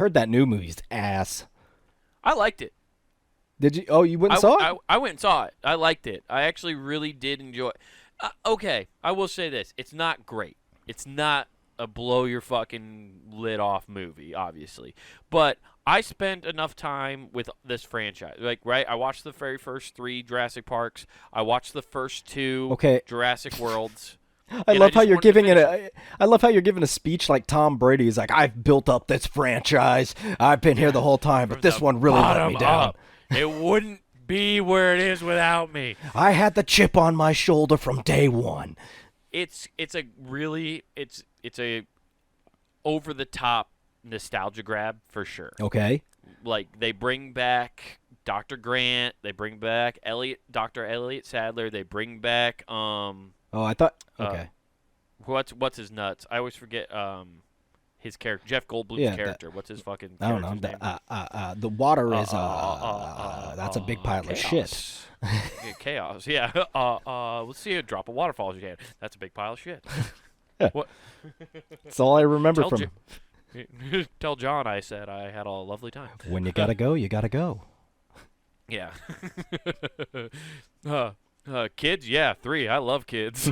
heard that new movie's ass. I liked it. Did you? Oh, you went and saw it? I went and saw it. I liked it. I actually really did enjoy it. Okay, I will say this. It's not great. It's not a blow your fucking lid off movie, obviously. But I spent enough time with this franchise. Like, right? I watched the very first 3 Jurassic Parks. I watched the first 2 Jurassic Worlds. I love how you're giving it. I love how you're giving a speech like Tom Brady. He's like, I've built up this franchise. I've been here the whole time, but this one really let me down. It wouldn't be where it is without me. I had the chip on my shoulder from day one. It's a over the top nostalgia grab for sure. Okay. Like they bring back Dr. Grant, they bring back Dr. Elliot Sadler, they bring back Oh, I thought okay. What's his nuts? I always forget his character, Jeff Goldblum's character. What's his fucking I don't know. Name? The water is that's a big pile of shit. Chaos. Yeah. Let's see a drop of waterfall as you can. That's a big pile of shit. What? That's all I remember from him. Tell John I said I had a lovely time. When you gotta go, you gotta go. Yeah. Kids? Yeah, 3. I love kids.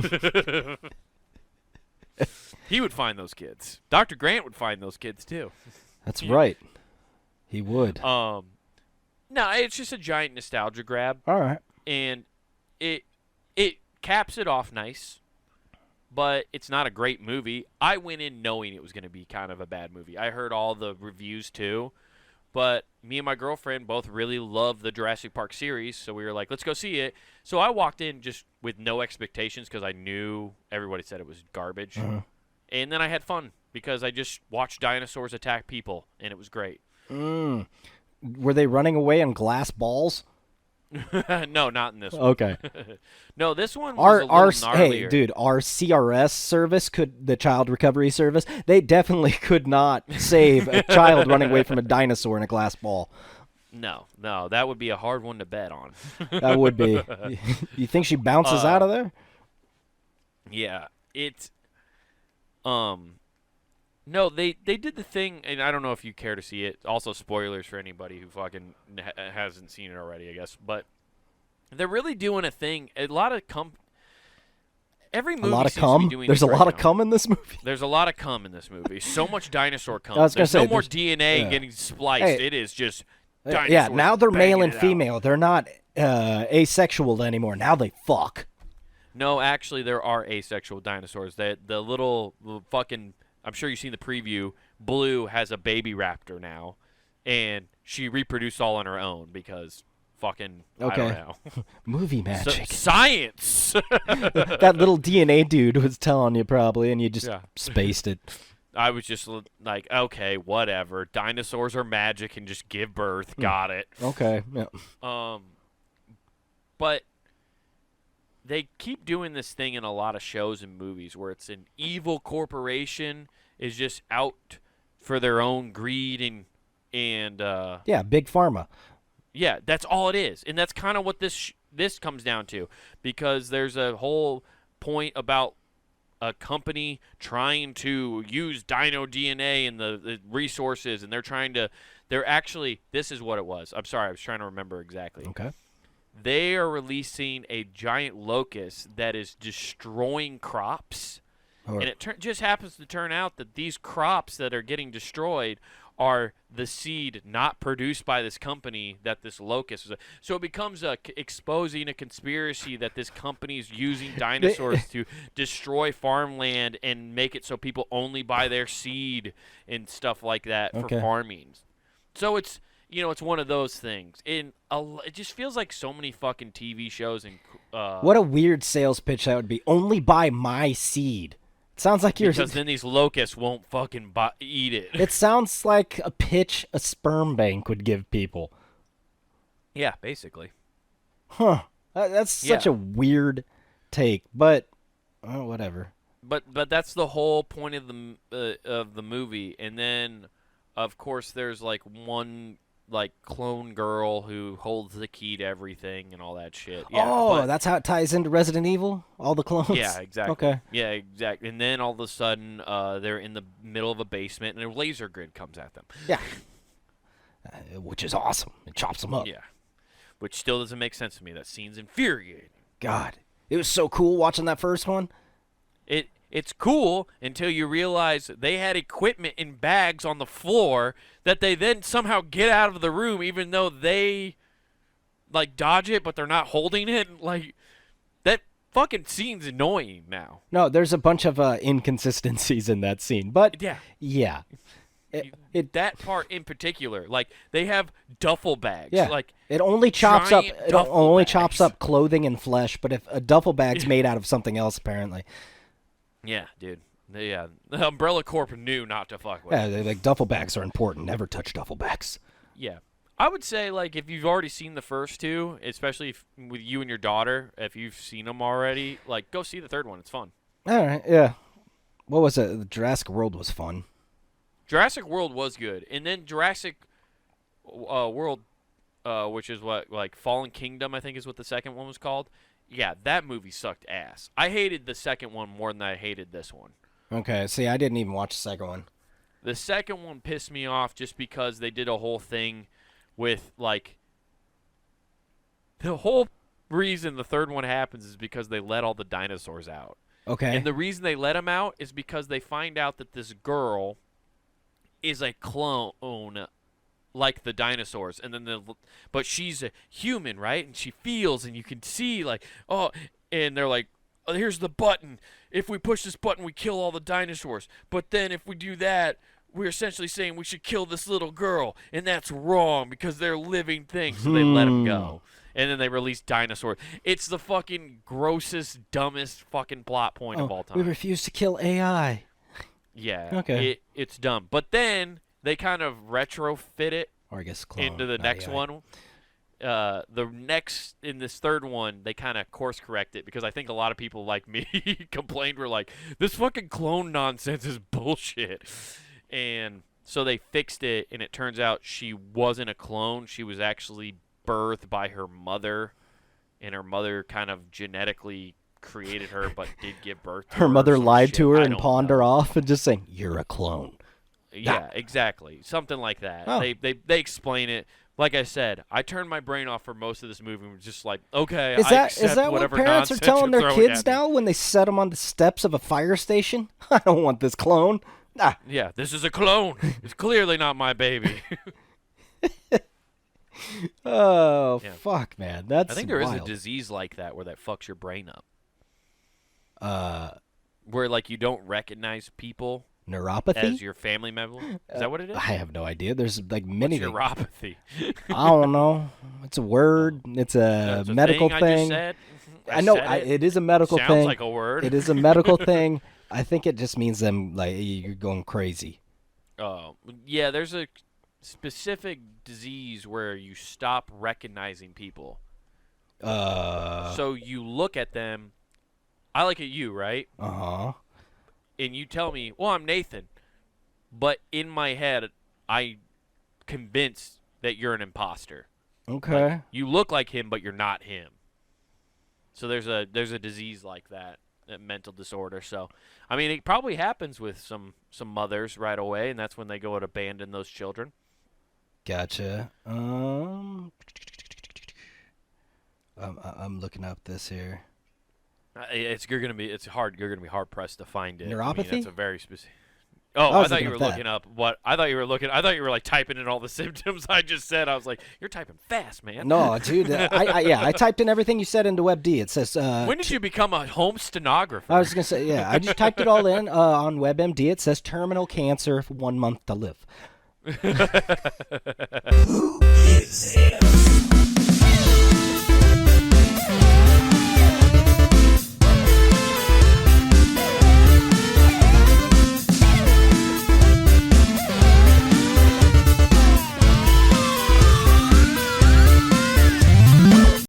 He would find those kids. Dr. Grant would find those kids too. That's right. He would. No, it's just a giant nostalgia grab. All right. And it caps it off nice, but it's not a great movie. I went in knowing it was going to be kind of a bad movie. I heard all the reviews too, but me and my girlfriend both really love the Jurassic Park series, so we were like, let's go see it. So I walked in just with no expectations because I knew everybody said it was garbage. Uh-huh. And then I had fun because I just watched dinosaurs attack people, and it was great. Were they running away on glass balls? No, not in this one. Okay. No, this one was a little gnarlier. Hey, dude, our CRS service, the child recovery service, they definitely could not save a child running away from a dinosaur in a glass ball. No, that would be a hard one to bet on. That would be. You think she bounces out of there? Yeah, it's no, they did the thing, and I don't know if you care to see it. Also, spoilers for anybody who fucking hasn't seen it already, I guess. But they're really doing a thing. A lot of every movie seems to be doing. There's a lot of cum in this movie. There's a lot of cum in this movie. So much dinosaur cum. There's no more DNA getting spliced. Hey, it is just. Yeah, now they're male and female. Out. They're not asexual anymore. Now they fuck. No, actually, there are asexual dinosaurs. The little fucking. I'm sure you've seen the preview. Blue has a baby raptor now, and she reproduced all on her own because fucking I don't know. Movie magic. Science. That little DNA dude was telling you probably, and you just spaced it. I was just like, okay, whatever. Dinosaurs are magic and just give birth. Got it. Okay. Yeah. But they keep doing this thing in a lot of shows and movies where it's an evil corporation is just out for their own greed and big pharma. Yeah, that's all it is, and that's kind of what this comes down to, because there's a whole point about a company trying to use dino DNA and the resources, and they're actually, this is what it was. I'm sorry, I was trying to remember exactly. Okay. They are releasing a giant locust that is destroying crops. And it just happens to turn out that these crops that are getting destroyed are the seed not produced by this company that this locust is. So it becomes exposing a conspiracy that this company is using dinosaurs to destroy farmland and make it so people only buy their seed and stuff like that for farming. So it's it's one of those things. And it just feels like so many fucking TV shows and what a weird sales pitch that would be. Only buy my seed. It sounds like because then these locusts won't fucking eat it. It sounds like a pitch a sperm bank would give people. Yeah, basically. Huh. That's such a weird take, but whatever. But that's the whole point of the movie. And then, of course, there's like one like clone girl who holds the key to everything and all that shit. Yeah, Oh, that's how it ties into Resident Evil? All the clones? Yeah, exactly. Okay. Yeah, exactly. And then all of a sudden, they're in the middle of a basement, and a laser grid comes at them. Yeah. Which is awesome. It chops them up. Yeah, which still doesn't make sense to me. That scene's infuriating. God. It was so cool watching that first one. It's cool until you realize they had equipment in bags on the floor that they then somehow get out of the room, even though they like dodge it, but they're not holding it. Like that fucking scene's annoying now. No, there's a bunch of inconsistencies in that scene, but yeah. That part in particular, like they have duffel bags. Yeah. Like it only chops up. giant It duffel only bags. chops up clothing and flesh. But if a duffel bag's made out of something else, apparently. Yeah, dude. Yeah, the Umbrella Corp knew not to fuck with. Yeah, like duffel bags are important. Never touch duffel bags. Yeah. I would say, like, if you've already seen the first two, especially with you and your daughter, if you've seen them already, like, go see the third one. It's fun. All right, yeah. What was it? The Jurassic World was fun. Jurassic World was good. And then Jurassic World, which is what, like, Fallen Kingdom, I think is what the second one was called. Yeah, that movie sucked ass. I hated the second one more than I hated this one. Okay, see, I didn't even watch the second one. The second one pissed me off just because they did a whole thing with, like, the whole reason the third one happens is because they let all the dinosaurs out. Okay. And the reason they let them out is because they find out that this girl is a clone like the dinosaurs, and then but she's a human, right? And she feels, and you can see, like, oh, and they're like, oh, here's the button. If we push this button, we kill all the dinosaurs. But then if we do that, we're essentially saying we should kill this little girl, and that's wrong because they're living things. So they let them go, and then they release dinosaurs. It's the fucking grossest, dumbest fucking plot point of all time. We refuse to kill AI. Yeah. Okay. It's dumb. But then they kind of retrofit it Or I guess clone, into the not next AI. one. In this third one, they kind of course correct it because I think a lot of people like me complained, were like, this fucking clone nonsense is bullshit. And so they fixed it, and it turns out she wasn't a clone. She was actually birthed by her mother, and her mother kind of genetically created her, but did give birth to her. Her mother or some lied shit. to her I and don't pawned know. her off and just saying, "You're a clone." Yeah, exactly. Something like that. Oh. They explain it. Like I said, I turned my brain off for most of this movie and was just like, okay, Is I that accept what whatever parents are nonsense telling you're their throwing kids at me. now when they set them on the steps of a fire station? I don't want this clone. Ah. Yeah, this is a clone. It's clearly not my baby. Oh, Yeah. fuck, man. That's I think there is wild. a disease like that where that fucks your brain up. Uh, Where, like, you don't recognize people neuropathy? as your family member. Is that what it is? I have no idea. There's like many things. Neuropathy. I don't know. It's a word. It's a That's a medical thing. thing. I just said. I know said it is a medical Sounds thing. like a word. It is a medical thing. I think it just means them like you're going crazy. Yeah, there's a specific disease where you stop recognizing people. So you look at them. I look at you, right? Uh-huh. And you tell me, well, I'm Nathan. But in my head, I'm convinced that you're an imposter. Okay. Like, you look like him, but you're not him. So there's a disease like that, a mental disorder. So, I mean, it probably happens with some mothers right away, and that's when they go and abandon those children. Gotcha. I'm looking up this here. You're gonna be hard pressed to find it. I mean, Neuropathy? that's a very specific. Oh, I I was thought looking you were up that. looking up what I thought you were like typing in all the symptoms I just said. I was like, you're typing fast, man. No, dude. I typed in everything you said into WebD. It says. When did you become a home stenographer? I was gonna say, yeah. I just typed it all in on WebMD. It says terminal cancer, 1 month to live. Who gives a